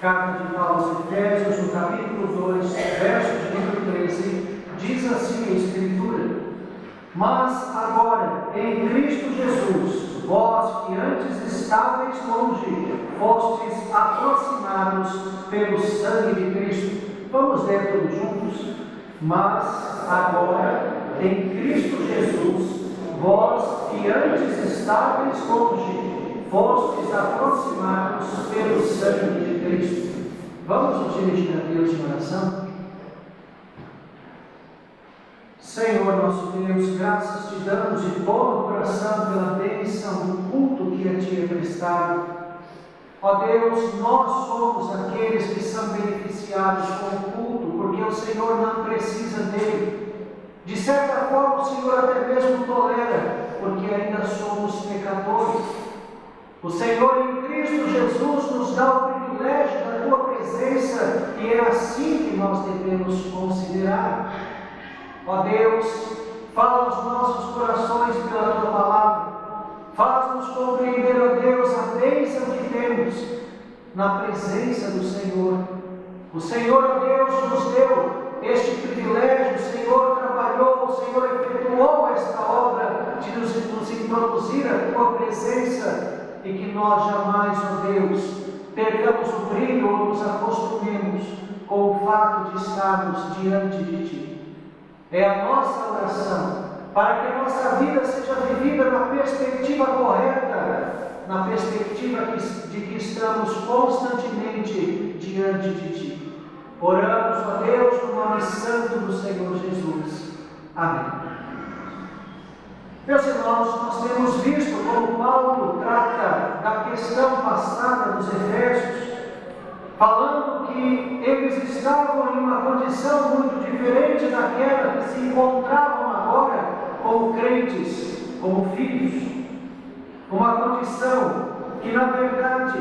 Carta de Paulo aos Efésios, no capítulo 2, verso de número 13, diz assim a Escritura: Mas agora, em Cristo Jesus, vós que antes estáveis longe, fostes aproximados pelo sangue de Cristo. Vamos ler todos juntos? Mas agora, em Cristo Jesus, vós que antes estáveis longe, fostes aproximados pelo sangue de Cristo. Vamos nos dirigir a Deus em oração? Senhor nosso Deus, graças te damos de todo o coração pela bênção do culto que a ti é prestado. Ó Deus, nós somos aqueles que são beneficiados com o culto, porque o Senhor não precisa dele. De certa forma, o Senhor até mesmo tolera, porque ainda somos pecadores. O Senhor em Cristo Jesus nos dá o privilégio da tua presença e é assim que nós devemos considerar. Ó Deus, fala aos nossos corações pela tua palavra. Faz-nos compreender, ó Deus, a bênção que temos na presença do Senhor. O Senhor, ó Deus, nos deu este privilégio. O Senhor trabalhou, o Senhor efetuou esta obra de nos introduzir a tua presença, e que nós jamais, ó Deus, percamos o brilho ou nos acostumemos com o fato de estarmos diante de ti. É a nossa oração, para que a nossa vida seja vivida na perspectiva correta, na perspectiva de que estamos constantemente diante de ti. Oramos, ó Deus, no nome santo do Senhor Jesus. Amém. Meus irmãos, nós temos visto como Paulo trata da questão passada dos Efésios, falando que eles estavam em uma condição muito diferente daquela que se encontravam agora como crentes, como filhos. Uma condição que, na verdade,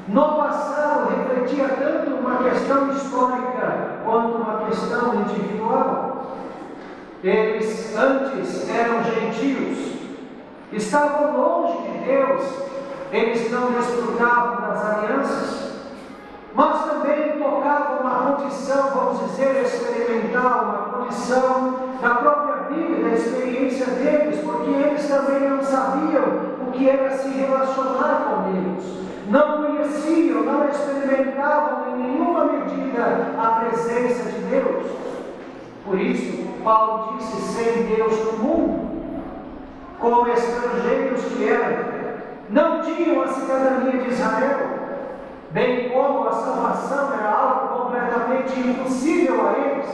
no passado refletia tanto uma questão histórica quanto uma questão individual. Eles antes eram gentios, estavam longe de Deus, eles não desfrutavam das alianças, mas também tocavam uma condição, vamos dizer, experimental, uma condição da própria vida, da experiência deles, porque eles também não sabiam o que era se relacionar com Deus, não conheciam, não experimentavam em nenhuma medida a presença de Deus. Por isso, Paulo disse: sem Deus no mundo, como estrangeiros que eram, não tinham a cidadania de Israel, bem como a salvação era algo completamente impossível a eles.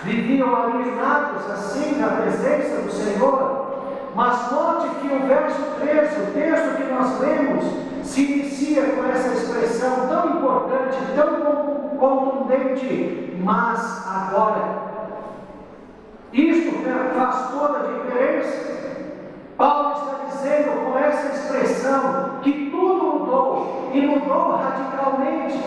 Viviam alienados assim da presença do Senhor. Mas note que o verso 13, o texto que nós lemos, se inicia com essa expressão tão importante, tão contundente: mas agora. Isto faz toda a diferença. Paulo está dizendo com essa expressão que tudo mudou, e mudou radicalmente.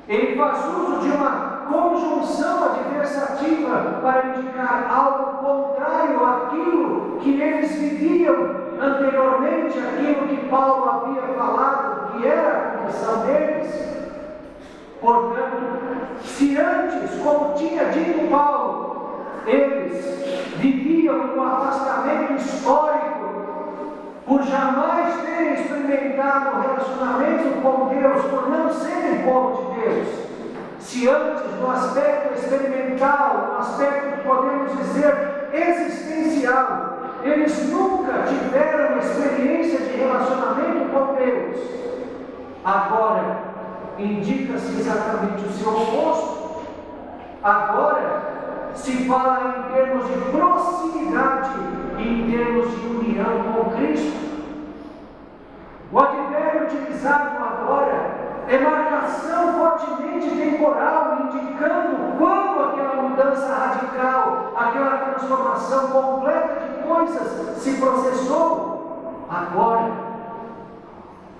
Ele faz uso de uma conjunção adversativa para indicar algo contrário àquilo que eles viviam anteriormente, aquilo que Paulo havia falado que era a condição deles. Portanto, se antes, como tinha dito Paulo, eles viviam em um afastamento histórico, por jamais terem experimentado o relacionamento com Deus, por não serem povo de Deus. Se antes, no aspecto experimental, no aspecto que podemos dizer existencial, eles nunca tiveram experiência de relacionamento com Deus, agora indica-se exatamente o seu oposto. Agora se fala em termos de proximidade e em termos de união com Cristo. O advérbio utilizado agora é marcação fortemente temporal, indicando quando aquela mudança radical, aquela transformação completa de coisas se processou. Agora,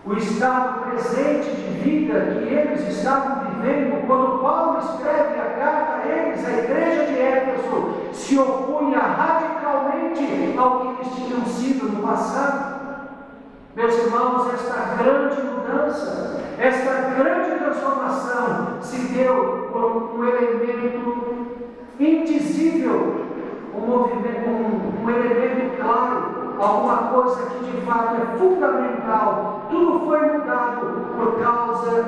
o estado presente de vida que eles estavam vivendo, quando Paulo escreve a carta a eles, a igreja de Éfeso se opunha radicalmente ao que eles tinham sido no passado. Meus irmãos, esta grande mudança, esta grande transformação se deu por um elemento indizível, um elemento claro, alguma coisa que de fato é fundamental. Tudo foi mudado por causa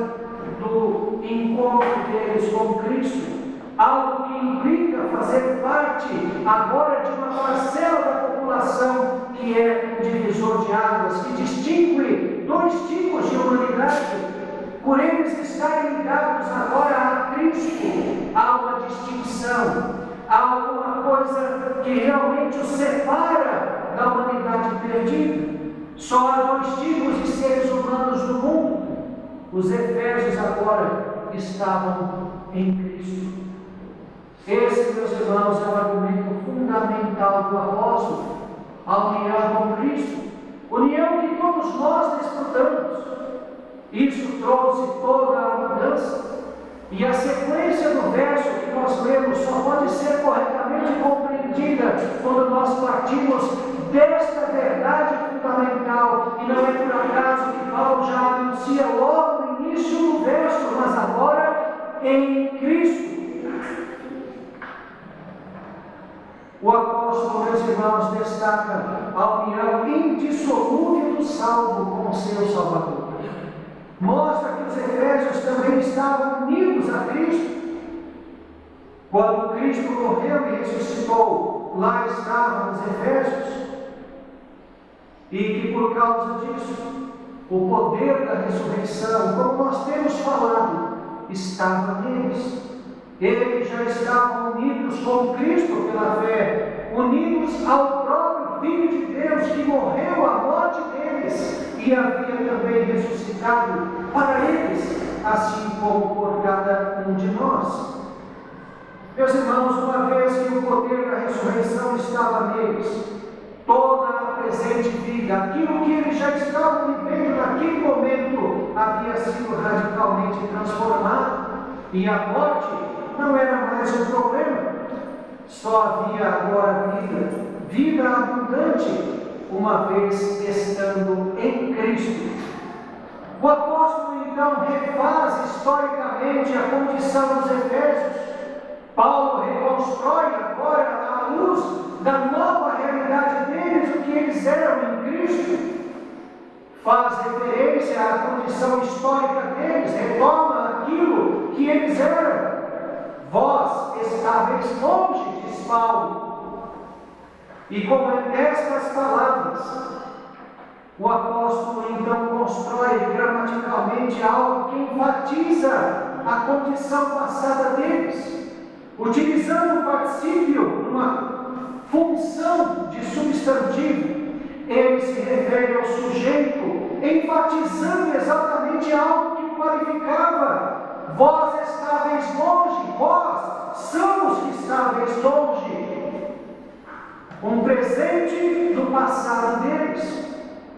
do encontro deles com Cristo. Algo que implica fazer parte agora de uma parcela da população que é um divisor de águas, que distingue dois tipos de humanidade. Por eles estarem ligados agora a Cristo, há uma distinção, há alguma coisa que realmente os separa da humanidade perdida. Só há dois tipos de seres humanos no mundo. Os efésios agora estavam em Cristo. Esse, meus irmãos, é o argumento fundamental do apóstolo, a união com Cristo, união que todos nós desfrutamos. Isso trouxe toda a mudança. E a sequência do verso que nós lemos só pode ser corretamente compreendida quando nós partimos desta verdade fundamental. E não é por acaso que Paulo já anuncia logo no início do verso, mas agora em Cristo. O apóstolo, meus irmãos, destaca a união indissolúvel do salvo com o seu Salvador. Mostra que os efésios também estavam unidos a Cristo. Quando Cristo morreu e ressuscitou, lá estavam os efésios. E que por causa disso, o poder da ressurreição, como nós temos falado, estava neles. Eles já estavam unidos com Cristo pela fé, unidos ao próprio Filho de Deus que morreu à morte deles e havia também ressuscitado para eles, assim como por cada um de nós. Meus irmãos, uma vez que o poder da ressurreição estava neles, toda a presente vida, aquilo que eles já estavam vivendo naquele momento, havia sido radicalmente transformado, e a morte não era mais um problema. Só havia agora vida abundante, uma vez estando em Cristo. O apóstolo então refaz historicamente a condição dos efésios. Paulo reconstrói agora, à luz da nova realidade deles, o que eles eram em Cristo. Faz referência à condição histórica deles, retoma aquilo que eles eram. Vós estáveis longe, diz Paulo. E com estas palavras, o apóstolo então constrói gramaticalmente algo que enfatiza a condição passada deles, utilizando o particípio numa função de substantivo. Ele se refere ao sujeito, enfatizando exatamente algo que qualificava. Vós estáveis longe, vós são os que estáveis longe. Um presente do passado deles,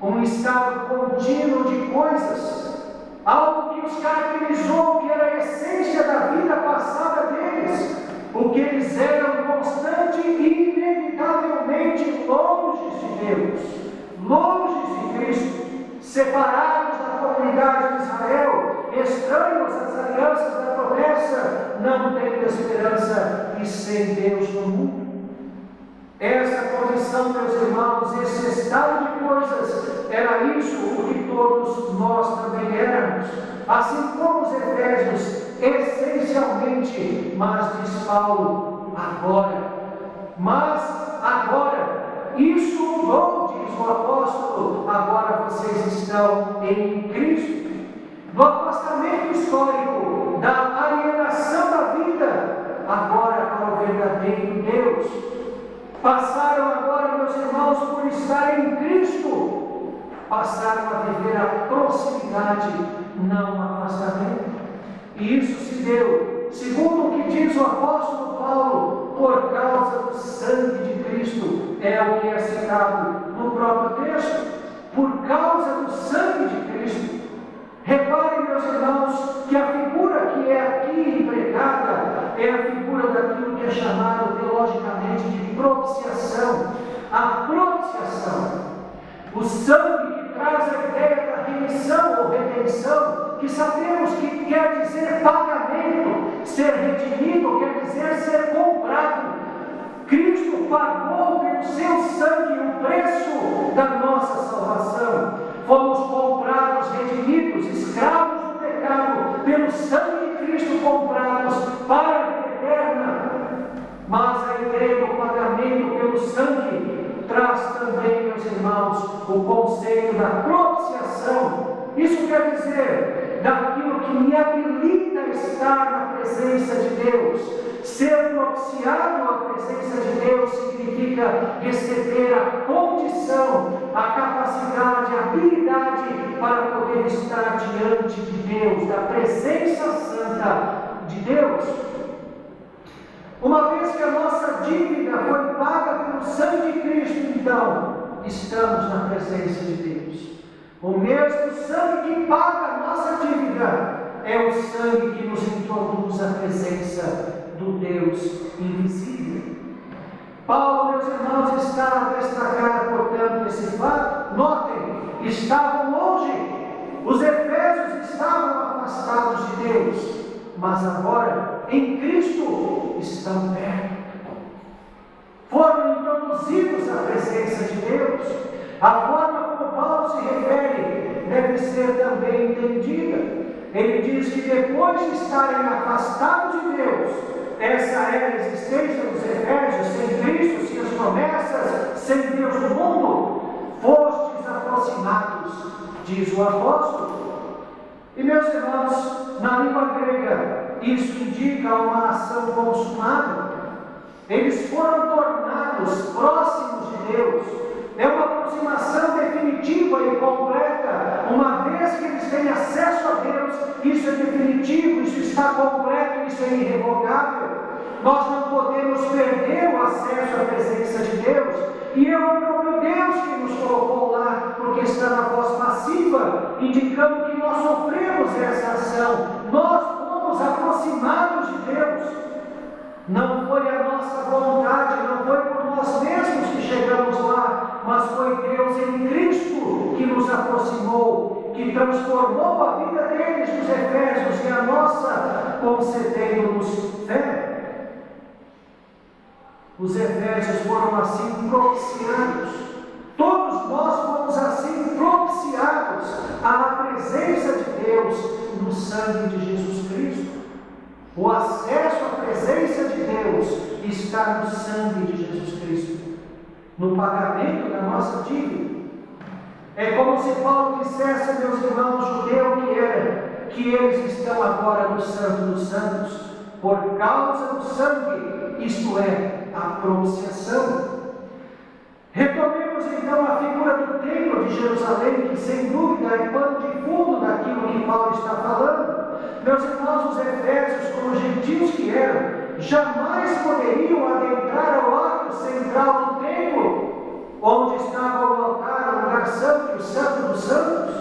um estado contínuo de coisas, algo que os caracterizou, que era a essência da vida passada deles, o que eles eram constante e inevitavelmente longe de Deus, longe de Cristo, separados da comunidade de Israel, estranhos às alianças da promessa, não tendo esperança e sem Deus no mundo. Essa condição, meus irmãos, esse estado de coisas, era isso o que todos nós também éramos, assim como os efésios, essencialmente, mas diz Paulo, agora, isso mudou, diz o apóstolo, agora vocês estão em Cristo. No afastamento histórico da alienação da vida, agora para o verdadeiro Deus. Passaram agora, meus irmãos, por estar em Cristo, passaram a viver a proximidade, não o afastamento. E isso se deu, segundo o que diz o apóstolo Paulo, por causa do sangue de Cristo. É o que é citado no próprio texto, por causa do sangue de Cristo. Reparem, meus irmãos, que a figura que é aqui empregada é a figura daquilo que é chamado teologicamente de propiciação. A propiciação, o sangue que traz a respeito da propiciação. Isso quer dizer, daquilo que me habilita a estar na presença de Deus. Ser propiciado à presença de Deus significa receber a condição, a capacidade, a habilidade para poder estar diante de Deus, da presença santa de Deus. Uma vez que a nossa dívida foi paga pelo sangue de Cristo, então, estamos na presença de Deus. O mesmo sangue que paga a nossa dívida é o sangue que nos introduz à presença do Deus invisível. Paulo, meus irmãos, está a destacar, portanto, esse fato. Notem, estavam longe, os efésios estavam afastados de Deus, mas agora, em Cristo, estão perto. Foram introduzidos à presença de Deus. A forma como Paulo se refere deve ser também entendida. Ele diz que depois de estarem afastados de Deus, essa era a existência dos efésios, sem Cristo, sem as promessas, sem Deus no mundo, fostes aproximados, diz o apóstolo. E meus irmãos, na língua grega, isso indica uma ação consumada. Eles foram tornados próximos de Deus. É uma aproximação definitiva e completa. Uma vez que eles têm acesso a Deus, isso é definitivo, isso está completo, isso é irrevogável. Nós não podemos perder o acesso à presença de Deus. E é o próprio Deus que nos colocou lá, porque está na voz passiva, indicando que nós sofremos essa ação. Nós fomos aproximados de Deus. Não foi a nossa vontade, não foi por nós mesmos que chegamos lá, mas foi Deus em Cristo que nos aproximou, que transformou a vida deles, dos efésios, e a nossa, concedendo-nos fé. Os efésios foram assim propiciados. Todos nós fomos assim propiciados à presença de Deus no sangue de Jesus Cristo. O acesso à presença de Deus está no sangue de Jesus Cristo, no pagamento da nossa dívida. É como se Paulo dissesse, meus irmãos, judeu que era, que eles estão agora no Santo dos Santos, por causa do sangue, isto é, a propiciação. Retomemos então a figura do templo de Jerusalém, que sem dúvida é pano de fundo daquilo que Paulo está falando. Meus irmãos, os efésios, como gentios que eram, jamais poderiam adentrar ao átrio central do templo, onde estava o altar, o lugar santo, o santo dos santos.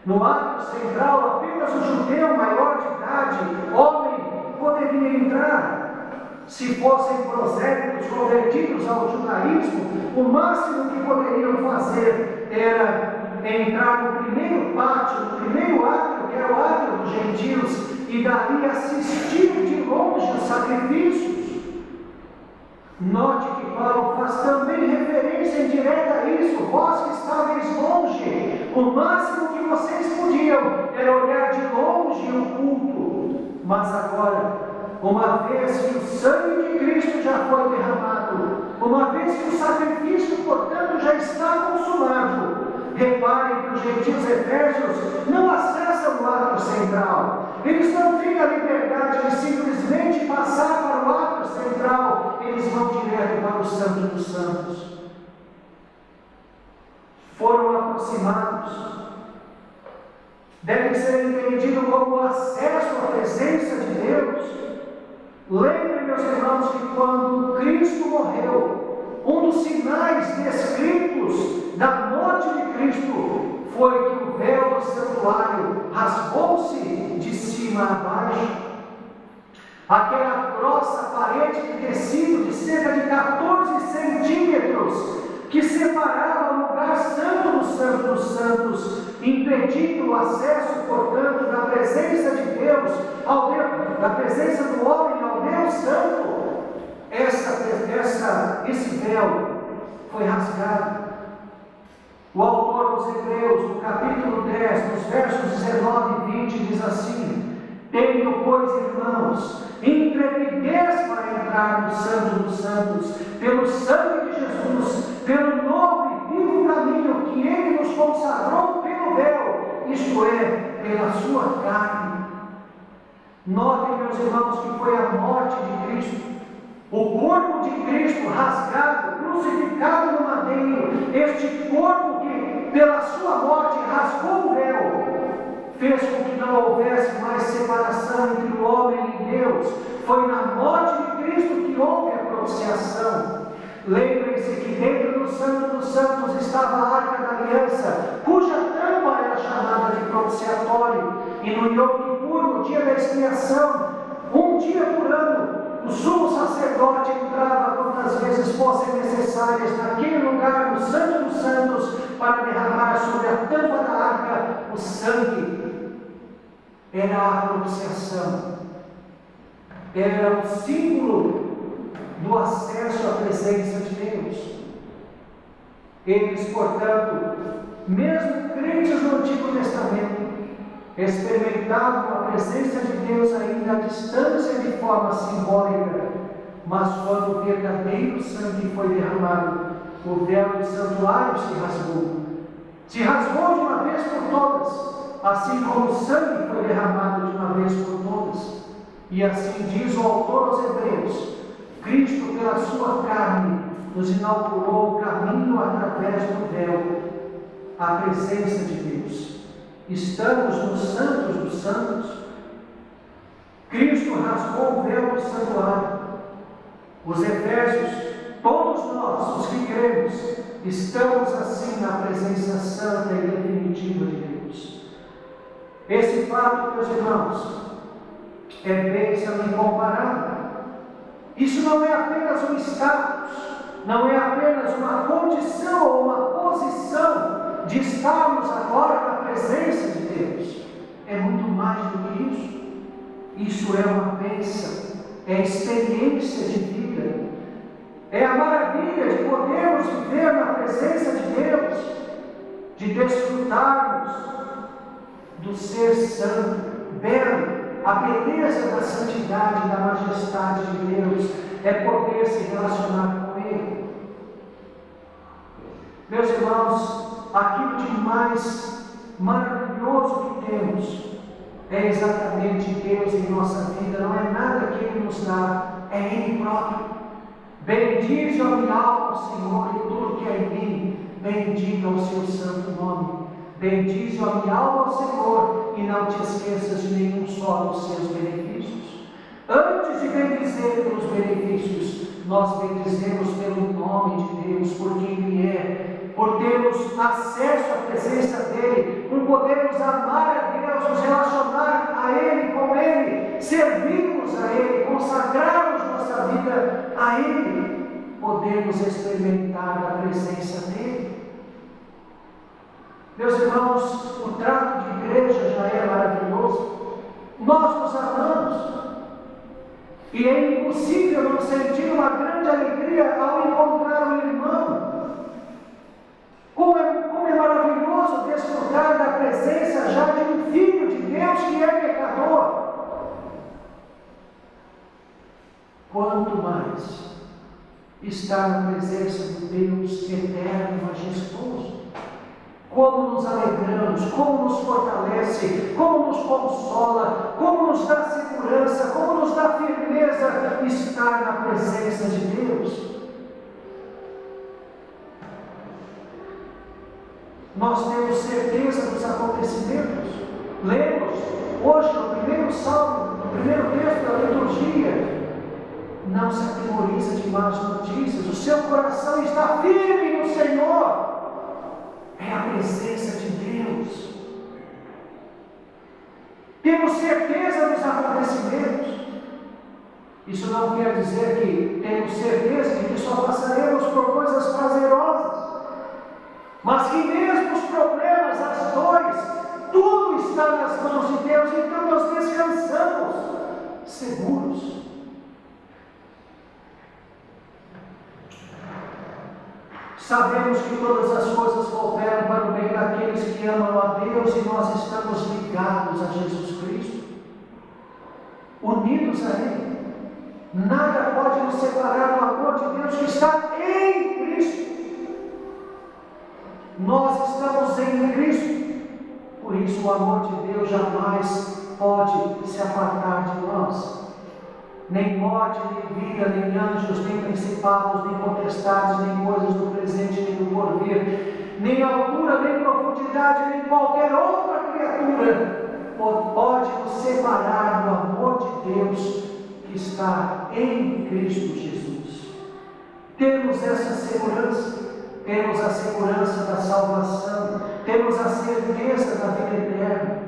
No átrio central, apenas o judeu maior de idade, homem, poderia entrar. Se fossem prosélitos convertidos ao judaísmo, o máximo que poderiam fazer era entrar no primeiro pátio, no primeiro átrio, que era o átrio dos gentios, e dali assistir de longe os sacrifícios. Note que Paulo faz também referência indireta a isso. Vós que estáveis longe, o máximo que vocês podiam era olhar de longe o culto. Mas agora, uma vez que o sangue de Cristo já foi derramado, uma vez que o sacrifício, portanto, já está consumado, reparem que os gentios efésios não acessam o átrio central. Eles não têm a liberdade de simplesmente passar para o átrio central. Eles vão direto para o Santo dos Santos. Foram aproximados. Deve ser entendido como acesso à presença de Deus. Lembrem, meus irmãos, que quando Cristo morreu, um dos sinais descritos da morte de Cristo foi que o véu do santuário rasgou-se de cima a baixo. Aquela grossa parede de tecido de cerca de 14 centímetros que separava o lugar santo do Santo dos Santos, impedindo o acesso, portanto, da presença de Deus, da presença do homem ao Deus Santo. Esse véu foi rasgado. O autor dos Hebreus, no capítulo 10, nos versos 19 e 20, diz assim: tenho, pois, irmãos, intrepidez para entrar no Santo dos Santos, pelo sangue de Jesus, pelo novo e vivo caminho que Ele nos consagrou pelo véu, isto é, pela sua carne. Notem, meus irmãos, que foi a morte de Cristo, o corpo de Cristo rasgado, crucificado no madeiro, este corpo que, pela sua morte, rasgou o véu, fez com que não houvesse mais separação entre o homem e Deus. Foi na morte de Cristo que houve a propiciação. Lembrem-se que dentro do Santo dos Santos estava a Arca da Aliança, cuja tampa era chamada de propiciatório. E no Yom Kippur, no dia da expiação, um dia por ano, o sumo sacerdote entrava quantas vezes fossem necessárias naquele lugar, no Santo dos Santos, para derramar sobre a tampa da arca o sangue. Era a propiciação. Era o símbolo do acesso à presença de Deus. Eles, portanto, mesmo crentes no Antigo Testamento, experimentavam a presença de Deus ainda à distância de forma simbólica, mas quando o verdadeiro sangue foi derramado, o véu do santuário se rasgou. Se rasgou de uma vez por todas, assim como o sangue foi derramado de uma vez por todas. E assim diz o autor aos Hebreus: Cristo, pela sua carne, nos inaugurou o caminho através do véu, a presença de Deus. Estamos nos santos dos santos. Cristo rasgou o véu do santuário. Os Efésios, todos nós, os que cremos, estamos assim na presença santa e definitiva de Deus. Esse fato, meus irmãos, é bênção incomparável. Isso não é apenas um status, não é apenas uma condição ou uma posição de estarmos agora na presença de Deus. É muito mais do que isso. Isso é uma bênção, é experiência de vida, é a maravilha de podermos viver na presença de Deus, de desfrutarmos do ser santo, belo, a beleza da santidade, da majestade de Deus, é poder se relacionar com Ele. Meus irmãos, aquilo de mais maravilhoso que temos é exatamente Deus em nossa vida. Não é nada que Ele nos dá, é Ele próprio. Bendize a minha alma, Senhor, e tudo que é em mim, bendiga o seu santo nome. Bendize a minha alma ao Senhor, e não te esqueças de nenhum só dos seus benefícios. Antes de bendizer pelos benefícios, nós bendizemos pelo nome de Deus, por quem Ele é, por termos acesso à presença dEle, por podermos amar a Deus, nos relacionar a Ele, com Ele, servirmos a Ele, consagrarmos nossa vida a Ele, podermos experimentar a presença dEle. Meus irmãos, o trato de igreja já é maravilhoso. Nós nos amamos. E é impossível não sentir uma grande alegria ao encontrar um irmão. Como é maravilhoso desfrutar da presença já de um filho de Deus que é pecador. Quanto mais estar na presença de Deus eterno e majestoso. Como nos alegramos, como nos fortalece, como nos consola, como nos dá segurança, como nos dá firmeza estar na presença de Deus. Nós temos certeza dos acontecimentos. Lemos hoje no primeiro salmo, no primeiro texto da liturgia: não se atemoriza de más notícias, o seu coração está firme no Senhor. É a presença de Deus. Temos certeza dos acontecimentos. Isso não quer dizer que temos certeza de que só passaremos por coisas prazerosas, mas que mesmo os problemas, as dores, tudo está nas mãos de Deus. Então nós descansamos seguros. Sabemos que todas as coisas cooperam para o bem daqueles que amam a Deus, e nós estamos ligados a Jesus Cristo, unidos a Ele. Nada pode nos separar do amor de Deus que está em Cristo. Nós estamos em Cristo. Por isso o amor de Deus jamais pode se apartar de nós. Nem morte, nem vida, nem anjos, nem principados, nem potestades, nem coisas do presente, nem do porvir, nem altura, nem profundidade, nem qualquer outra criatura pode nos separar do amor de Deus que está em Cristo Jesus. Temos essa segurança, temos a segurança da salvação, temos a certeza da vida eterna.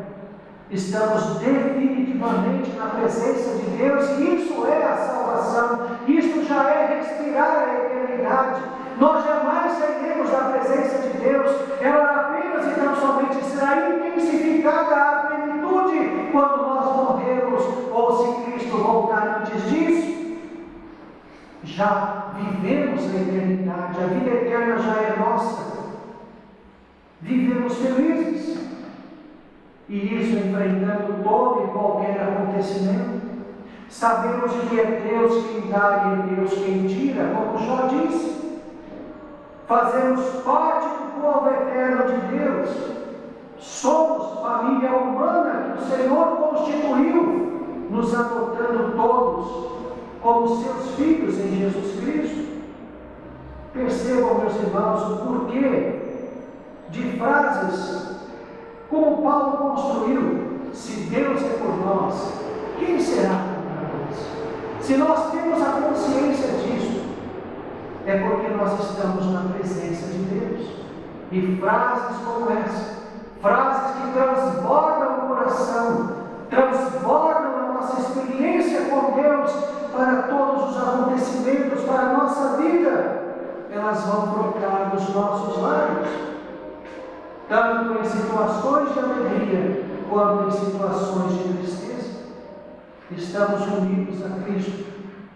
Estamos definitivamente na presença de Deus e isso é a salvação, isso já é respirar a eternidade. Nós jamais sairemos da presença de Deus, ela apenas e tão somente será intensificada a plenitude quando nós morrermos ou se Cristo voltar antes disso. Já vivemos a eternidade, a vida eterna já é nossa. Vivemos felizes. E isso enfrentando todo e qualquer acontecimento. Sabemos que é Deus quem dá e é Deus quem tira, como Jó disse. Fazemos parte do povo eterno de Deus. Somos família humana que o Senhor constituiu, nos adotando todos como seus filhos em Jesus Cristo. Percebam, meus irmãos, o porquê de frases como Paulo construiu: se Deus é por nós, quem será contra nós? Se nós temos a consciência disso, é porque nós estamos na presença de Deus. E frases como essa, frases que transbordam o coração, transbordam a nossa experiência com Deus para todos os acontecimentos, para a nossa vida, elas vão brotar dos nossos lábios, tanto em situações de alegria, quanto em situações de tristeza. Estamos unidos a Cristo.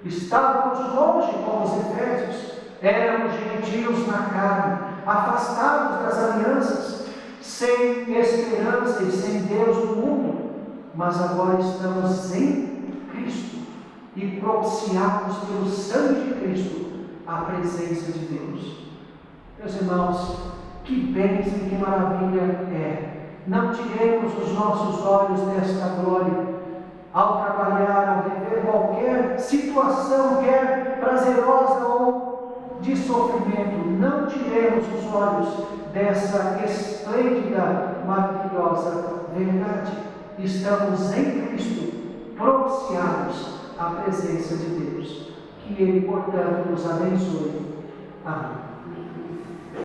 Estávamos longe como os efésios, éramos gentios na carne, afastados das alianças, sem esperança e sem Deus no mundo, mas agora estamos em Cristo e propiciados pelo sangue de Cristo à presença de Deus. Meus irmãos, que bênção e que maravilha é! Não tiremos os nossos olhos desta glória ao trabalhar, ao viver qualquer situação, quer prazerosa ou de sofrimento. Não tiremos os olhos dessa esplêndida, maravilhosa verdade. Estamos em Cristo, propiciados à presença de Deus. Que Ele, portanto, nos abençoe. Amém.